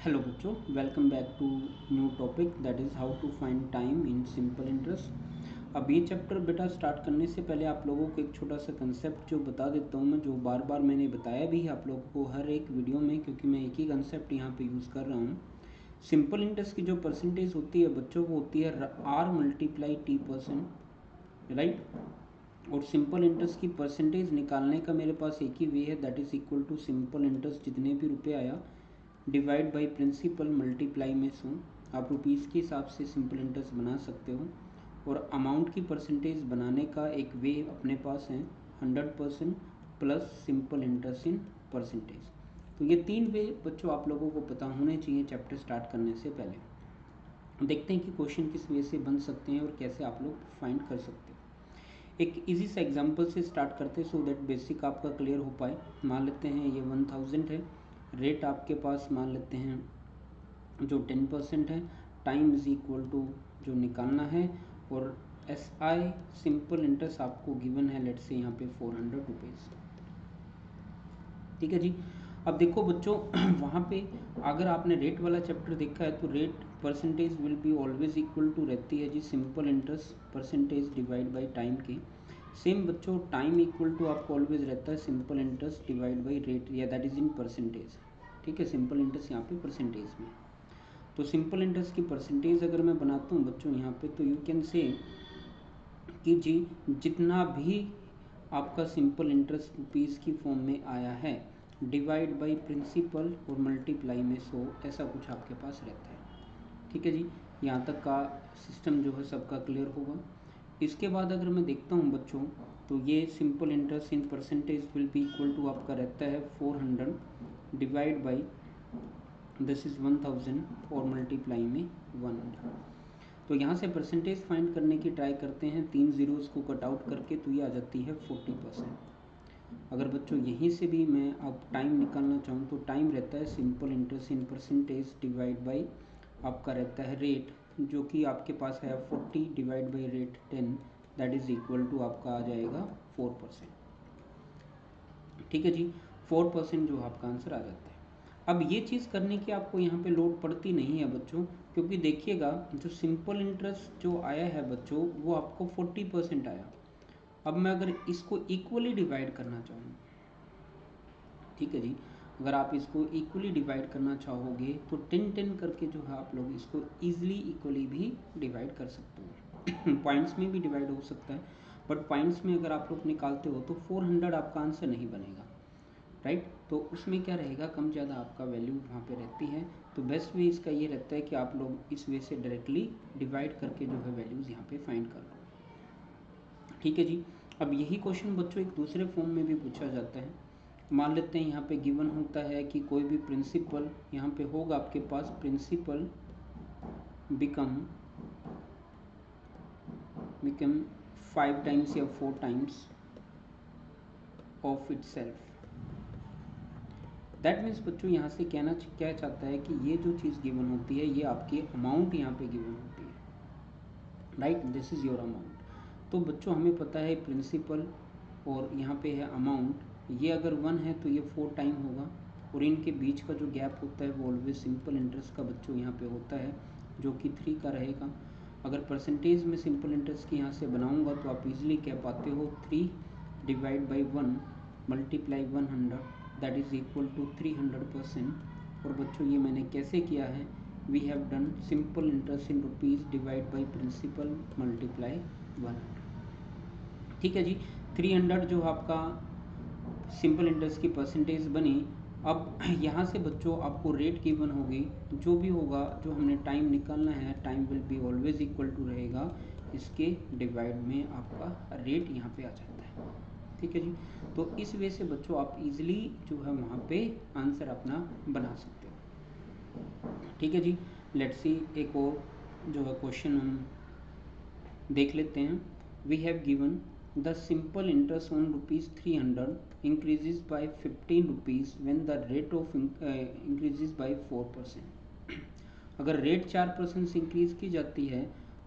Hello बच्चों, welcome back to new topic that is how to find time in simple interest. अब ये chapter बेटा start करने से पहले आप लोगों को एक छोटा सा कंसेप्ट जो बता देता हूँ मैं, जो बार बार मैंने बताया भी है आप लोगों को हर एक वीडियो में, क्योंकि मैं एक ही कंसेप्ट यहाँ पे यूज़ कर रहा हूँ। सिंपल इंटरेस्ट की जो परसेंटेज होती है बच्चों को होती है R मल्टीप्लाई T%, राइट। और सिंपल इंटरेस्ट की परसेंटेज निकालने का मेरे पास एक ही वे है, that is equal to simple interest जितने भी रुपये आया डिवाइड बाई प्रिंसिपल मल्टीप्लाई में सो। आप रुपीज़ के हिसाब से सिंपल इंटरेस्ट बना सकते हो। और अमाउंट की परसेंटेज बनाने का एक वे अपने पास है 100% plus simple interest in percentage. तो ये तीन वे बच्चों आप लोगों को पता होने चाहिए चैप्टर स्टार्ट करने से पहले। देखते हैं कि क्वेश्चन किस वे से बन सकते हैं और कैसे आप लोग फाइंड कर सकते हो। एक इजी सा एग्जांपल से स्टार्ट करते हैं, सो दैट बेसिक आपका क्लियर हो पाए। मान लेते हैं ये 1000 है, रेट आपके पास मान लेते हैं जो 10% है, टाइम इज इक्वल टू जो निकालना है, और एस आई सिंपल इंटरेस्ट आपको गिवन है, लेट से यहाँ पे 400 रुपीज़। ठीक है जी। अब देखो बच्चों वहाँ पे अगर आपने रेट वाला चैप्टर देखा है तो rate percentage will be always equal to रहती है जी simple interest percentage divide by time की। सेम बच्चों टाइम इक्वल टू आपको ऑलवेज रहता है simple interest divide by rate, या दैट इज इन परसेंटेज। ठीक है, सिंपल इंटरेस्ट यहाँ पे परसेंटेज में। तो सिंपल इंटरेस्ट की परसेंटेज अगर मैं बनाता हूँ बच्चों यहाँ पे, तो यू कैन से कि जी जितना भी आपका सिंपल इंटरेस्ट रुपीज़ की फॉर्म में आया है डिवाइड बाई प्रिंसिपल और मल्टीप्लाई में 100, ऐसा कुछ आपके पास रहता है। ठीक है जी, यहाँ तक का सिस्टम जो है सबका क्लियर होगा। इसके बाद अगर मैं देखता हूँ बच्चों, तो ये simple interest in percentage will be equal to आपका रहता है 400 डिवाइड बाई दिस इज़ 1000 और मल्टीप्लाई में 100। तो यहाँ से परसेंटेज फाइंड करने की ट्राई करते हैं, 3 ज़ीरोज़ को कट आउट करके, तो ये आ जाती है 40%। अगर बच्चों यहीं से भी मैं अब टाइम निकालना चाहूँ तो टाइम रहता है simple interest in percentage divide by आपका रहता है रेट, जो कि आपके पास है 40 divide by rate 10, that is equal to आपका आ जाएगा 4%। ठीक है जी, 4% जो आपका आंसर आ जाता है। अब ये चीज़ करने की आपको यहाँ पे लोड पड़ती नहीं है बच्चों, क्योंकि देखिएगा जो सिंपल इंटरेस्ट जो आया है बच्चों वो आपको 40% आया। अब मैं अगर इसको इक्वली डिवाइड करना चाहूँ, ठीक है जी, अगर आप इसको इक्वली डिवाइड करना चाहोगे तो 10-10 करके जो है आप लोग इसको ईजिली इक्वली भी डिवाइड कर सकते हो पॉइंट्स में भी डिवाइड हो सकता है, बट पॉइंट्स में अगर आप लोग निकालते हो तो 400 आपका आंसर नहीं बनेगा, राइट। तो उसमें क्या रहेगा, कम ज़्यादा आपका वैल्यू वहाँ पे रहती है। तो बेस्ट वे इसका ये रहता है कि आप लोग इस वे से डायरेक्टली डिवाइड करके जो है वैल्यूज़ यहाँ पे फाइंड कर लो। ठीक है जी। अब यही क्वेश्चन बच्चों एक दूसरे फॉर्म में भी पूछा जाता है। मान लेते हैं यहाँ पे गिवन होता है कि कोई भी प्रिंसिपल यहाँ पे होगा आपके पास, प्रिंसिपल बिकम 5 टाइम्स या 4 times of it self. That means बच्चों यहाँ से कहना क्या चाहता है कि ये जो चीज़ गिवन होती है ये आपकी अमाउंट यहाँ पे गिवन होती है, right, this is your amount. तो बच्चों हमें पता है प्रिंसिपल और यहाँ पे है अमाउंट, ये अगर 1 है तो ये 4 टाइम होगा, और इनके बीच का जो गैप होता है वो ऑलवेज सिंपल इंटरेस्ट का बच्चों यहाँ पे होता है, जो कि 3 का रहेगा। अगर परसेंटेज में सिंपल इंटरेस्ट की यहाँ से बनाऊँगा तो आप इजीली कह पाते हो 3 divide by 1 multiply 100, that is equal to 300%। और बच्चों ये मैंने कैसे किया है, we have done simple interest in rupees divide by principal multiply 100। ठीक है जी, 300 जो आपका सिंपल इंटरेस्ट की परसेंटेज बनी। अब यहाँ से बच्चों आपको रेट गिवन होगी, जो भी होगा जो हमने टाइम निकालना है, time will be always equal to रहेगा इसके डिवाइड में आपका रेट यहाँ पे आ जाता है। ठीक है जी। तो इस वे से बच्चों आप इजीली जो है वहाँ पे आंसर अपना बना सकते हो। ठीक है जी। लेट्स सी एक और जो है क्वेश्चन हम देख लेते हैं। We have given the simple interest on ₹300 increases by 15 rupees when the rate of increases by 4%। अगर रेट 4% से इंक्रीज़ की जाती है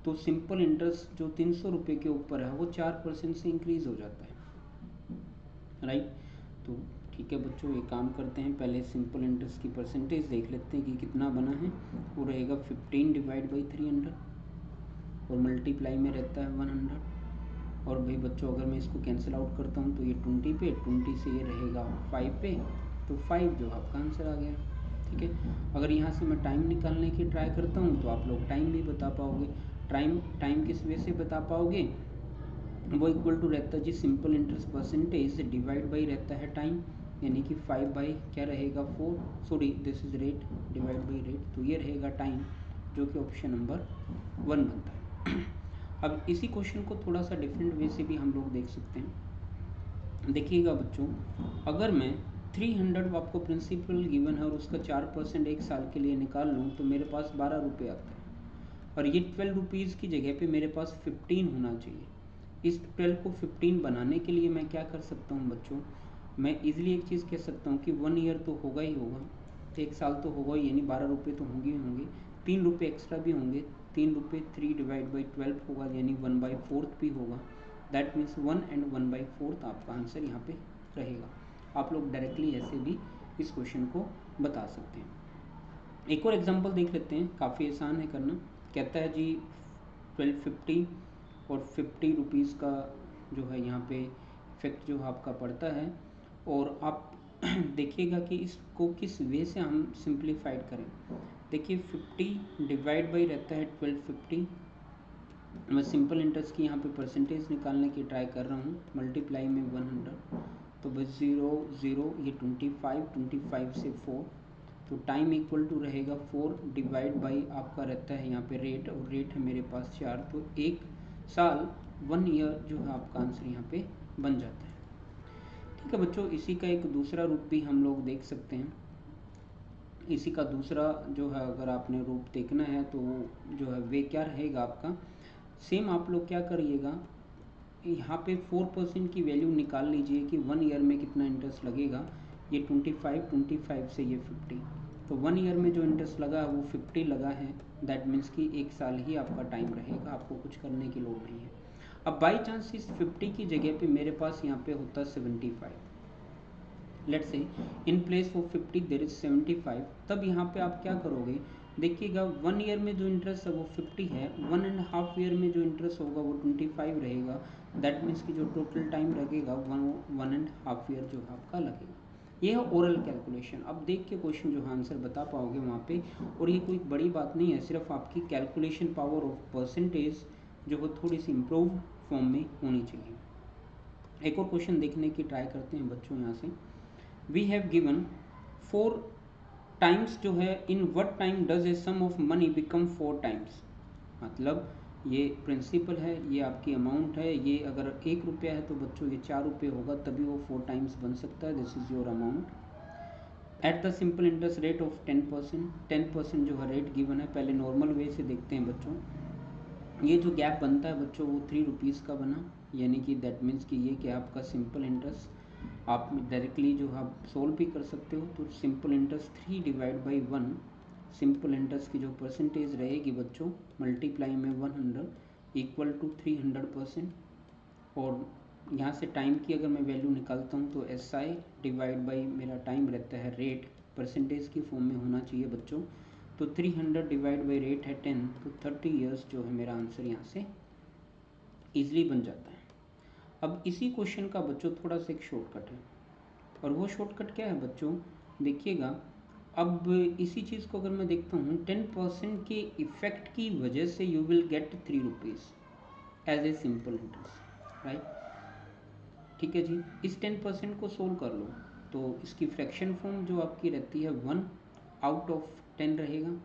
तो सिंपल इंटरेस्ट जो 300 रुपये के ऊपर है वो 4% से इंक्रीज़ हो जाता है, राइट। तो ठीक है बच्चों, ये काम करते हैं, पहले सिंपल इंटरेस्ट की परसेंटेज देख लेते हैं कि कितना बना है। वो रहेगा 15 डिवाइड बाई 300 और मल्टीप्लाई में रहता है 100। और भाई बच्चों अगर मैं इसको कैंसिल आउट करता हूँ तो ये 20 पे, 20 से ये रहेगा 5 पे, तो 5 जो आपका आंसर आ गया। ठीक है, अगर यहाँ से मैं टाइम निकालने की ट्राई करता हूँ तो आप लोग टाइम भी बता पाओगे। टाइम किस वे से बता पाओगे, वो इक्वल टू रहता है जी simple interest percentage divide by रहता है टाइम, यानी कि 5 बाई क्या रहेगा 4, sorry this is rate divide by rate, तो ये रहेगा टाइम, जो कि ऑप्शन नंबर 1 बनता है। अब इसी क्वेश्चन को थोड़ा सा डिफरेंट वे से भी हम लोग देख सकते हैं। देखिएगा बच्चों, अगर मैं 300 आपको प्रिंसिपल गिवन है और उसका 4% एक साल के लिए निकाल लूँ तो मेरे पास 12 रुपये आता है, और ये 12 रुपीज़ की जगह पे मेरे पास 15 होना चाहिए। इस 12 को 15 बनाने के लिए मैं क्या कर सकता हूँ बच्चों, मैं इजीली एक चीज़ कह सकता हूँ कि 1 ईयर तो होगा ही होगा, एक साल तो होगा ही, यानी 12 रुपये तो होंगे ही होंगे, 3 रुपये एक्स्ट्रा भी होंगे, 3 रुपये 3 डिवाइड बाई 12 होगा, यानी 1/4 भी होगा। दैट मीन्स 1 एंड 1/4 आपका आंसर यहाँ पे रहेगा। आप लोग डायरेक्टली ऐसे भी इस क्वेश्चन को बता सकते हैं। एक और एग्जांपल देख लेते हैं, काफ़ी आसान है करना। कहता है जी 1250 और 50 रुपीज़ का जो है यहाँ पे इफेक्ट जो आपका पड़ता है, और आप देखिएगा कि इसको किस वे से हम सिंप्लीफाइड करें। देखिए 50 डिवाइड बाई रहता है 1250, मैं सिंपल इंटरेस्ट की यहाँ पे परसेंटेज निकालने की ट्राई कर रहा हूँ, मल्टीप्लाई में 100, तो बस 0 0, ये 25, 25 से 4, तो टाइम इक्वल टू रहेगा 4 डिवाइड बाई आपका रहता है यहाँ पे रेट, और रेट है मेरे पास 4, तो 1 साल 1 ईयर जो है आपका आंसर यहाँ पे बन जाता है। ठीक है बच्चों, इसी का एक दूसरा रूप भी हम लोग देख सकते हैं। इसी का दूसरा जो है अगर आपने रूप देखना है तो जो है वे क्या रहेगा आपका, सेम आप लोग क्या करिएगा, यहाँ पे 4% की वैल्यू निकाल लीजिए कि 1 ईयर में कितना इंटरेस्ट लगेगा। ये 25 से ये 50, तो 1 ईयर में जो इंटरेस्ट लगा है वो 50 लगा है, दैट मीन्स कि 1 साल ही आपका टाइम रहेगा, आपको कुछ करने की लोड़ नहीं है। अब बाई चांस इस 50 की जगह पे मेरे पास यहाँ पे होता 75, let's say in place of 50 there is 75, तब यहाँ पे आप क्या करोगे, देखिएगा 1 ईयर में जो इंटरेस्ट है वो 50 है, 1.5 ईयर में जो इंटरेस्ट होगा वो 25 रहेगा, दैट मीन्स कि जो टोटल टाइम लगेगा 1.5 ईयर जो आपका लगेगा। ये है ओरल कैलकुलेशन। अब देख के क्वेश्चन जो आंसर बता पाओगे वहाँ पे, और ये कोई बड़ी बात नहीं है, सिर्फ आपकी कैलकुलेशन पावर ऑफ परसेंटेज जो वो थोड़ी सी इम्प्रूव फॉर्म में होनी चाहिए। एक और क्वेश्चन देखने की ट्राई करते हैं बच्चों। यहाँ से वी हैव गिवन 4 टाइम्स जो है, in what time does a sum of money become 4 times, मतलब ये प्रिंसिपल है, ये आपकी अमाउंट है, ये अगर 1 रुपया है तो बच्चों ये 4 रुपये होगा, तभी वो 4 टाइम्स बन सकता है। This is your amount at the simple interest rate of 10%। 10% जो है रेट गिवन है। पहले नॉर्मल वे से देखते हैं बच्चों, ये जो गैप बनता है बच्चों वो 3 रुपीज़ का बना, यानी कि दैट मीन्स कि ये क्या आपका सिंपल इंटरेस्ट आप डायरेक्टली जो आप सोल्व भी कर सकते हो, तो simple interest 3 divide by 1, simple interest की जो परसेंटेज रहेगी बच्चों मल्टीप्लाई में 100 इक्वल टू 300%, और यहाँ से टाइम की अगर मैं वैल्यू निकालता हूँ तो SI डिवाइड बाई मेरा टाइम रहता है रेट, परसेंटेज की फॉर्म में होना चाहिए बच्चों, तो 300 डिवाइड बाई रेट है 10, तो 30 ईयर्स जो है मेरा आंसर यहाँ से ईजिली बन जाता है। अब इसी क्वेश्चन का बच्चों थोड़ा सा एक शॉर्टकट है, और वो शॉर्टकट क्या है बच्चों, देखिएगा अब इसी चीज़ को अगर मैं देखता हूँ 10% के इफेक्ट की वजह से you will get 3 rupees as a simple interest, right. ठीक है जी, इस 10% को सोल्व कर लो तो इसकी फ्रैक्शन फॉर्म जो आपकी रहती है 1 आउट ऑफ 10 रहेगा,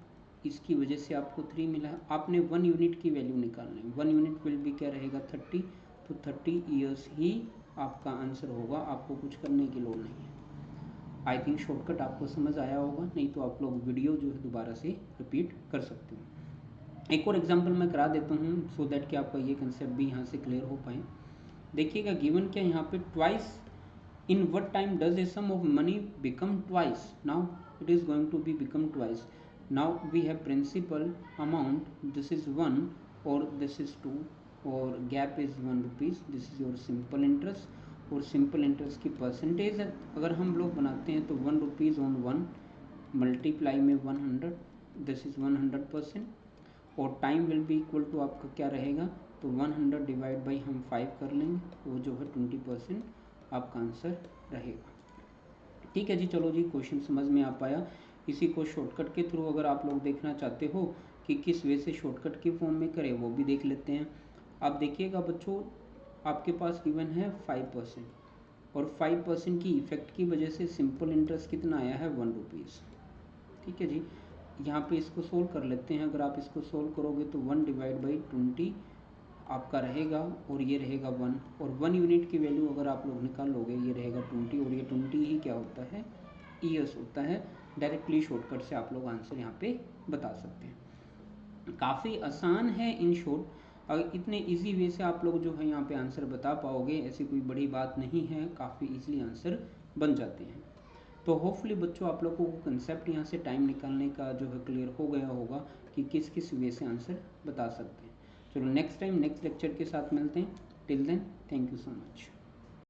इसकी वजह से आपको 3 मिला है। आपने 1 यूनिट की वैल्यू निकालना है, 1 यूनिट विल भी क्या रहेगा 30, तो 30 ईयर्स ही आपका आंसर होगा, आपको कुछ करने की लोड़ नहीं है। आई थिंक शॉर्टकट आपको समझ आया होगा, नहीं तो आप लोग वीडियो जो है दोबारा से रिपीट कर सकते हो। एक और एग्जांपल मैं करा देता हूँ सो दैट कि आपका ये कंसेप्ट भी यहाँ से क्लियर हो पाए। देखिएगा गिवन क्या यहाँ पे twice in what time does a sum of money become twice, now it is going to be become twice. Now we have principal amount, this is 1 और दिस इज 2 और gap is 1 rupees, this is your simple interest, और simple interest की percentage अगर हम लोग बनाते हैं तो 1 रुपीज़ ऑन 1 मल्टीप्लाई में 100, दिस इज़ 100%, और time will be equal to आपका क्या रहेगा, तो 100 डिवाइड बाई हम 5 कर लेंगे, वो जो है 20% आपका आंसर रहेगा। ठीक है जी, चलो जी, क्वेश्चन समझ में आ पाया। इसी को शॉर्टकट के थ्रू अगर आप लोग देखना चाहते हो कि किस वे से शॉर्टकट के फॉर्म में करें, वो भी देख लेते हैं। आप देखिएगा बच्चों, आपके पास गिवन है 5%, और 5% की इफेक्ट की वजह से सिंपल इंटरेस्ट कितना आया है, 1 रुपीज़। ठीक है जी, यहाँ पे इसको सोल्व कर लेते हैं। अगर आप इसको सोल्व करोगे तो 1 डिवाइड बाई 20 आपका रहेगा, और ये रहेगा 1, और 1 यूनिट की वैल्यू अगर आप लोग निकालोगे ये रहेगा 20, और ये 20 ही क्या होता है, ईयर्स होता है। डायरेक्टली शॉर्टकट से आप लोग आंसर यहाँ पे बता सकते हैं। काफ़ी आसान है इन शॉर्ट, अगर इतने इजी वे से आप लोग जो है यहाँ पे आंसर बता पाओगे, ऐसी कोई बड़ी बात नहीं है, काफ़ी इजीली आंसर बन जाते हैं। तो होपफुली बच्चों आप लोगों को कंसेप्ट यहाँ से टाइम निकालने का जो है क्लियर हो गया होगा कि किस किस वे से आंसर बता सकते हैं। चलो नेक्स्ट टाइम नेक्स्ट लेक्चर के साथ मिलते हैं। Till then thank you so much.